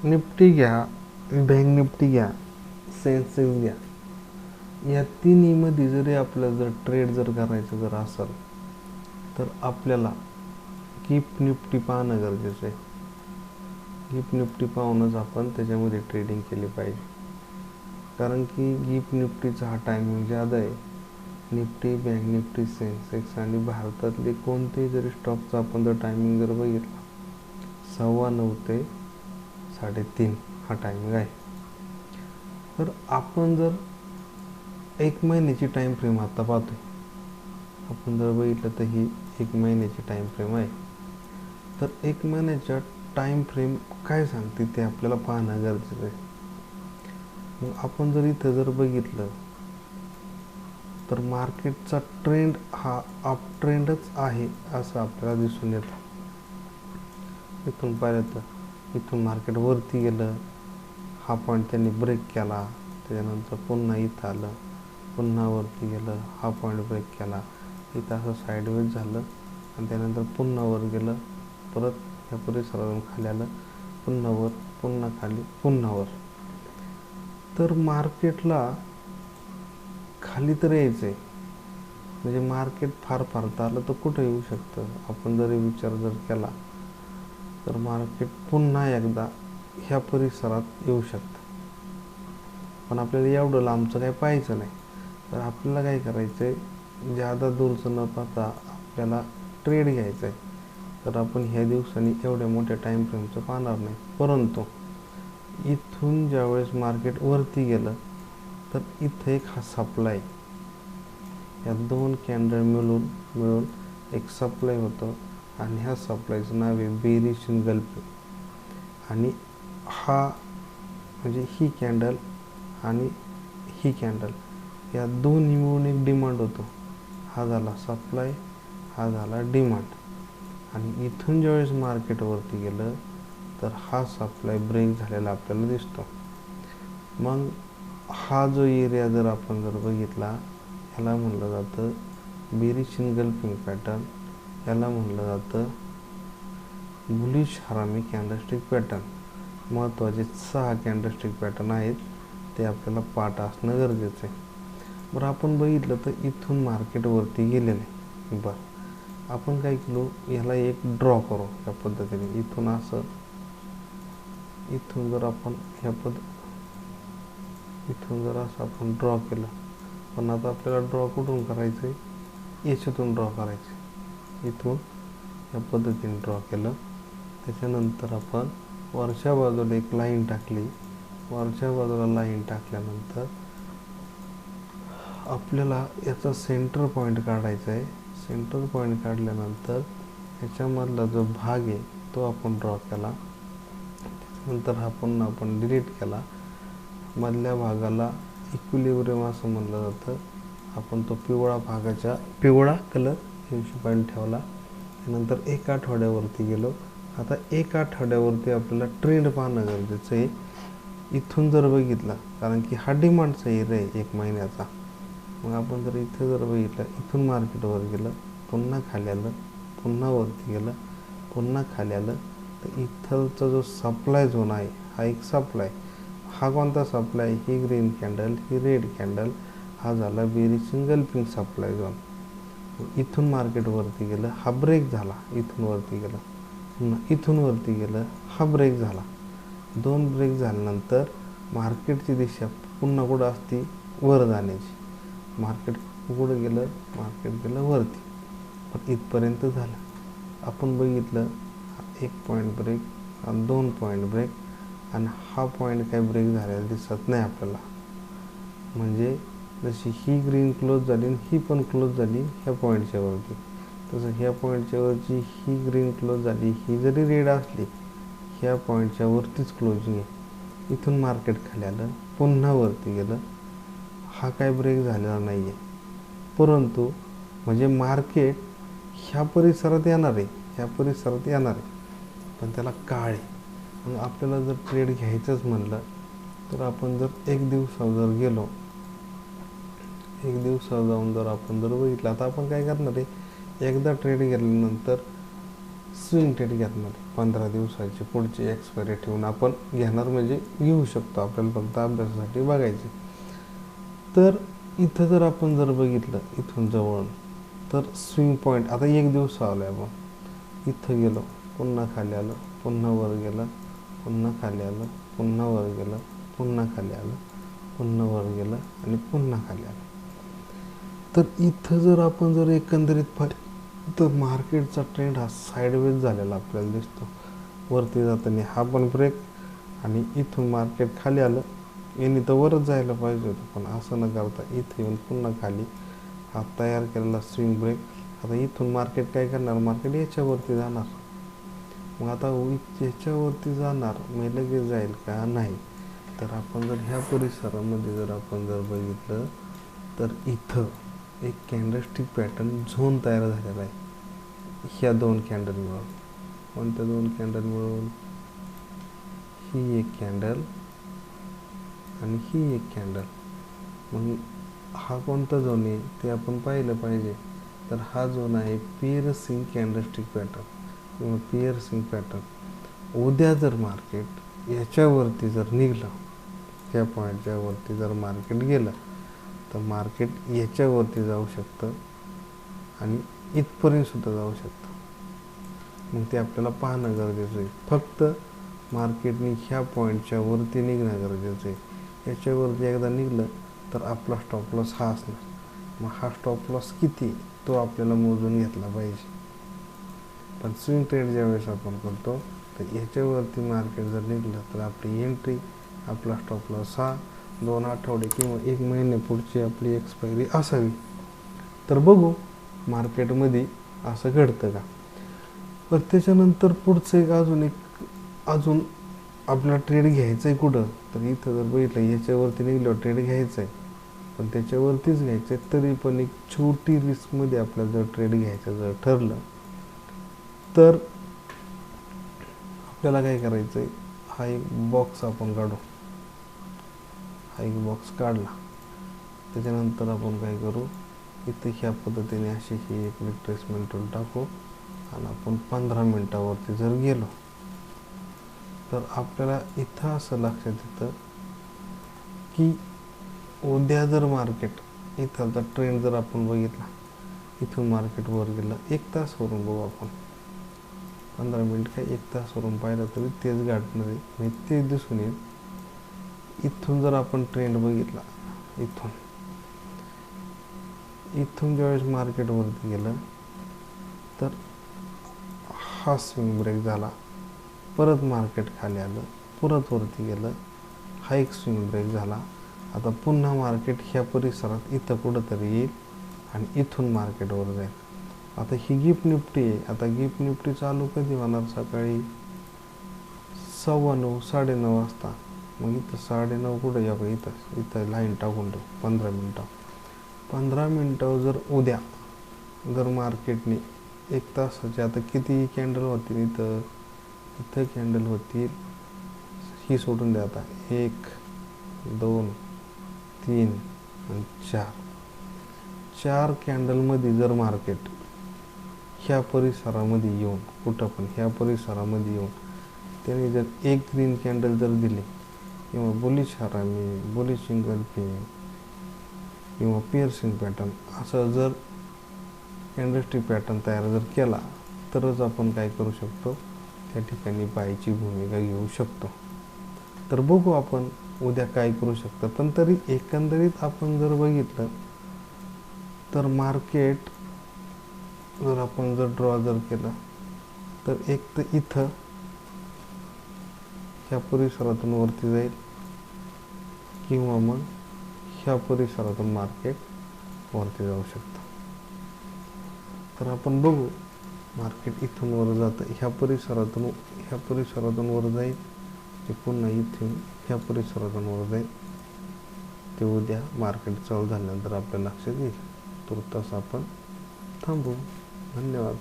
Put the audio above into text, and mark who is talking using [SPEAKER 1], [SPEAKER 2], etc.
[SPEAKER 1] Nifty घ्या, bank Nifty घ्या, Sensex घ्या, या तिन्हीमध्ये जरी आपल्याला जर ट्रेड जर करायचं जर असेल तर आपल्याला गिफ्ट निफ्टी पाहणं गरजेचं आहे. गिफ्ट निफ्टी पाहूनच आपण त्याच्यामध्ये ट्रेडिंग केली पाहिजे, कारण की गिफ्ट निफ्टीचा हा टायमिंग ज्यादा आहे. निफ्टी, बँक निफ्टी, सेन्सेक्स आणि भारतातले कोणतेही जरी स्टॉकचा आपण जर टायमिंग जर बघितला 9:15 ते 3:30 हा टायमिंग आहे. तर आपण जर 1 महिन्याची टाईम फ्रेम आता पाहतोय, आपण जर बघितलं तर ही 1 महिन्याची टाईम फ्रेम आहे. तर 1 महिन्याच्या टाईम फ्रेम काय सांगते ते आपल्याला पाहणं गरजेचं आहे. मग आपण जर इथं जर बघितलं तर मार्केटचा ट्रेंड हा अप ट्रेंडच आहे असं आपल्याला दिसून येतं. इथून पाहिलं तर इथून मार्केट वरती गेलं, हा पॉईंट त्यांनी ब्रेक केला, त्याच्यानंतर पुन्हा इथं आलं, पुन्हा वरती गेलं, हा पॉईंट ब्रेक केला, इथं असं साईडवेज झालं आणि त्यानंतर पुन्हा वर गेलं, परत या परिसरातून खाली आलं, पुन्हा वर, पुन्हा खाली, पुन्हा वर. तर मार्केटला खाली तर यायचं आहे, म्हणजे मार्केट फार तर आलं तर कुठं येऊ शकतं. आपण जरी विचार जर केला तर मार्केट पुन्हा एकदा ह्या परिसरात येऊ शकतं. पण आपल्याला एवढं लांबचं काही पाहायचं नाही. तर आपल्याला काय करायचं आहे, जादा दूरचं न पाहता आपल्याला ट्रेड घ्यायचं आहे. तर आपण ह्या दिवसांनी एवढ्या मोठ्या टाईम फ्रेमचं पाहणार नाही. परंतु इथून ज्यावेळेस मार्केट वरती गेलं तर इथं एक हा सप्लाय, या 2 कॅन्डल मिळून एक सप्लाय होतं आणि ह्या सप्लायचं नाव आहे बेरिश इनगल्फिंग. आणि हा म्हणजे ही कॅन्डल आणि ही कॅन्डल या दोन्ही मिळून एक डिमांड होतो. हा झाला सप्लाय, हा झाला डिमांड. आणि इथून ज्यावेळेस मार्केट वरती गेलं तर हा सप्लाय ब्रेक झालेला आपल्याला दिसतो. मग हा जो एरिया जर आपण जर बघितला, ह्याला म्हणलं जातं बेरिश इनगल्फिंग पॅटर्न, याला म्हणलं जातं बुलिश हरामी कॅन्डलस्टिक पॅटर्न. महत्त्वाचे 6 कॅन्डलस्टिक पॅटर्न आहेत, ते आपल्याला पाठ असणं गरजेचं आहे. बरं, आपण बघितलं तर इथून मार्केट वरती गेलेलं आहे. बरं, आपण काय केलो, ह्याला एक ड्रॉ करू या पद्धतीने. इथून असं, इथून जर आपण इथून जर असं आपण ड्रॉ केलं, पण आता आपल्याला ड्रॉ कुठून करायचं आहे, याच्यातून ड्रॉ करायचं आहे. इथून या पद्धतीने ड्रॉ केलं, त्याच्यानंतर आपण वरच्या बाजूला एक लाईन टाकली. वरच्या बाजूला लाईन टाकल्यानंतर आपल्याला याचा सेंटर पॉईंट काढायचा आहे. सेंटर पॉईंट काढल्यानंतर ह्याच्यामधला जो भाग आहे तो आपण ड्रॉ केला. त्याच्यानंतर हा पुन्हा आपण डिलीट केला. मधल्या भागाला इक्विलिब्रियम असं म्हणलं जातं. आपण तो पिवळा कलर हिशोबाने ठेवला. त्यानंतर 1 आठवड्यावरती गेलो. आता 1 आठवड्यावरती आपल्याला ट्रेंड पाहणं गरजेचं आहे. इथून जर बघितला, कारण की हा डिमांडचा एरिया आहे 1 महिन्याचा. मग आपण जर इथं जर बघितलं, इथून मार्केटवर गेलं, पुन्हा खाली आलं, पुन्हा वरती गेलं, पुन्हा खाली आलं, तर इथलचा जो सप्लाय झोन आहे हा एक सप्लाय. हा कोणता सप्लाय, ही ग्रीन कॅन्डल, ही रेड कॅन्डल, हा झाला बेरिश इनगल्फिंग सप्लाय झोन. इथून मार्केट वरती गेलं, हा ब्रेक झाला, इथून वरती गेलं, पुन्हा इथून वरती गेलं, हा ब्रेक झाला. 2 ब्रेक झाल्यानंतर मार्केटची दिशा पुन्हा कुठं असती, वर जाण्याची. मार्केट कुठं गेलं, मार्केट गेलं वरती. पण इथपर्यंत झालं. आपण बघितलं, 1 पॉईंट ब्रेक, 2 पॉईंट ब्रेक, आणि हा पॉईंट काही ब्रेक झालेला दिसत नाही आपल्याला. म्हणजे जशी ही ग्रीन क्लोज झाली आणि ही पण क्लोज झाली ह्या पॉईंटच्या वरती, तसं ह्या पॉईंटच्या वरची ही ग्रीन क्लोज झाली, ही जरी रेड असली, ह्या पॉईंटच्या वरतीच क्लोजिंग आहे. इथून मार्केट खाली आलं, पुन्हा वरती गेलं, हा काय ब्रेक झालेला नाही आहे. परंतु म्हणजे मार्केट ह्या परिसरात येणार आहे, ह्या परिसरात येणार आहे, पण त्याला काळ आहे. मग आपल्याला जर ट्रेड घ्यायचंच म्हणलं तर आपण जर 1 दिवसावर जर गेलो, 1 दिवसावर जाऊन जर आपण जर बघितलं, आता आपण काय करणार आहे, एकदा ट्रेड घेतल्यानंतर स्विंग ट्रेड घेणार, 15 दिवसाची पुढची एक्सपायरी ठेवून आपण घेणार, म्हणजे घेऊ शकतो, आपल्याला फक्त अभ्यासासाठी बघायचे. तर इथं जर आपण जर बघितलं इथून जवळ, तर स्विंग पॉईंट आता एक दिवस आलो आहे आपण, इथं गेलो, पुन्हा खाली आलं, पुन्हा वर गेलं, पुन्हा खाली आलं, पुन्हा वर गेलं, पुन्हा खाली आलं, पुन्हा वर गेलं आणि पुन्हा खाली आलं. तर इथं जर आपण जर एकंदरीत पाहिलं तर मार्केटचा ट्रेंड हा साईडवेज झालेला आपल्याला दिसतो. वरती जाताना हा पण ब्रेक, आणि इथून मार्केट खाली आलं, यांनी तर वरच जायला पाहिजे होतं, पण असं न करता इथं येऊन पुन्हा खाली हा तयार केलेला स्विंग ब्रेक. आता इथून मार्केट काय करणार, मार्केट याच्यावरती जाणार. मग आता याच्यावरती जाणार, मग लगेच जाईल का, नाही. तर आपण जर ह्या परिसरामध्ये जर आपण जर बघितलं तर इथं एक कॅन्डलस्टिक पॅटर्न झोन तयार झालेला आहे, ह्या दोन कॅन्डल मिळून. कोणत्या दोन कॅन्डल मिळून, ही एक कॅन्डल आणि ही एक कॅन्डल. मग हा कोणता झोन आहे ते आपण पाहिलं पाहिजे. तर हा झोन आहे पिअरसिंग कॅन्डलस्टिक पॅटर्न किंवा पिअरसिंग पॅटर्न. उद्या जर मार्केट याच्यावरती जर निघलं, त्या पॉईंटच्या वरती जर मार्केट गेलं, तर मार्केट याच्यावरती जाऊ शकतं आणि इथपर्यंत सुद्धा जाऊ शकतं. मग ते आपल्याला पाहणं गरजेचं आहे. फक्त मार्केटने ह्या पॉईंटच्या वरती निघणं गरजेचं आहे. याच्यावरती एकदा निघलं तर आपला स्टॉप लॉस हा असणार. मग हा स्टॉप लॉस किती, तो आपल्याला मोजून घेतला पाहिजे. पण स्विंग ट्रेड ज्यावेळेस आपण करतो, तर याच्यावरती मार्केट जर निघलं तर आपली एंट्री, आपला स्टॉप लॉस हा 2 आठवडे किंवा 1 महिने पुढची आपली एक्सपायरी असावी. तर बघू मार्केटमध्ये असं घडतं का. पण त्याच्यानंतर पुढचं अजून आपला ट्रेड घ्यायचा आहे कुठं, तर इथं जर बघितलं याच्यावरती निघल्यावर ट्रेड घ्यायचा आहे, पण त्याच्यावरतीच घ्यायचं आहे. तरी पण एक छोटी रिस्कमध्ये आपल्याला जर ट्रेड घ्यायचं जर ठरलं, तर आपल्याला काय करायचं आहे, हा एक बॉक्स आपण काढू. हा एक बॉक्स काढला, त्याच्यानंतर आपण काय करू, इथे ह्या पद्धतीने अशी ही एक रिट्रेसमेंट टूल टाकू आणि आपण 15 मिनटावरती जर गेलो, तर आपल्याला इथं असं लक्षात येतं की उद्या जर मार्केट इथलचा ट्रेंड जर आपण बघितला, इथून मार्केट वर गेलं, 1 तासवरून बघू आपण, 15 मिनिट काय 1 तासवरून पाहिलं तरी तेच गाठणार आहे, म्हणजे तेच दिसून येईल. इथून जर आपण ट्रेंड बघितला, इथून ज्यावेळेस मार्केट वरती गेलं, तर हा स्विंग ब्रेक झाला, परत मार्केट खाली आलं, परत वरती गेलं, हा एक स्विंग ब्रेक झाला. आता पुन्हा मार्केट ह्या परिसरात इथं कुठंतरी येईल आणि इथून मार्केट वर जाईल. आता ही गिफ्ट निफ्टी आहे. आता गिफ्ट निफ्टी चालू कधी होणार, सकाळी 9:15 9:30 वाजता. मग इथं 9:30 कुठं या, इथं लाईन टाकून ठेवू 15 मिनटं. 15 मिनटं जर उद्या जर मार्केटने 1 तासाचे, आता किती कॅन्डल होतील इथं कॅन्डल होतील, ही सोडून द्या आता, 1 2 3 आणि 4 कॅन्डलमध्ये जर मार्केट ह्या परिसरामध्ये येऊन, कुठं पण ह्या परिसरामध्ये येऊन त्याने जर एक ग्रीन कॅन्डल जर दिली, किंवा बुलिश हरामी, बुलिश इंगल्फी किंवा पिअर्सिंग पॅटर्न, असं जर कॅन्डलस्टिक पॅटर्न तयार जर केला, तरच आपण काय करू शकतो, त्या ठिकाणी बायची भूमिका घेऊ शकतो. तर बघू आपण उद्या काय करू शकतं. पण तरी एकंदरीत आपण जर बघितलं, तर मार्केट जर आपण जर ड्रॉ जर केलं, तर एक तर इथं ह्या परिसरातून वरती जाईल, किंवा मग ह्या परिसरातून मार्केट वरती जाऊ शकतं. तर आपण बघू, मार्केट इथून वर जातं, ह्या परिसरातून वर जाईल, ते पुन्हा इथून ह्या परिसरातून वर जाईल, ते उद्या मार्केट चालू झाल्यानंतर आपल्या लक्षात येईल. तुर्तास आपण थांबू. धन्यवाद.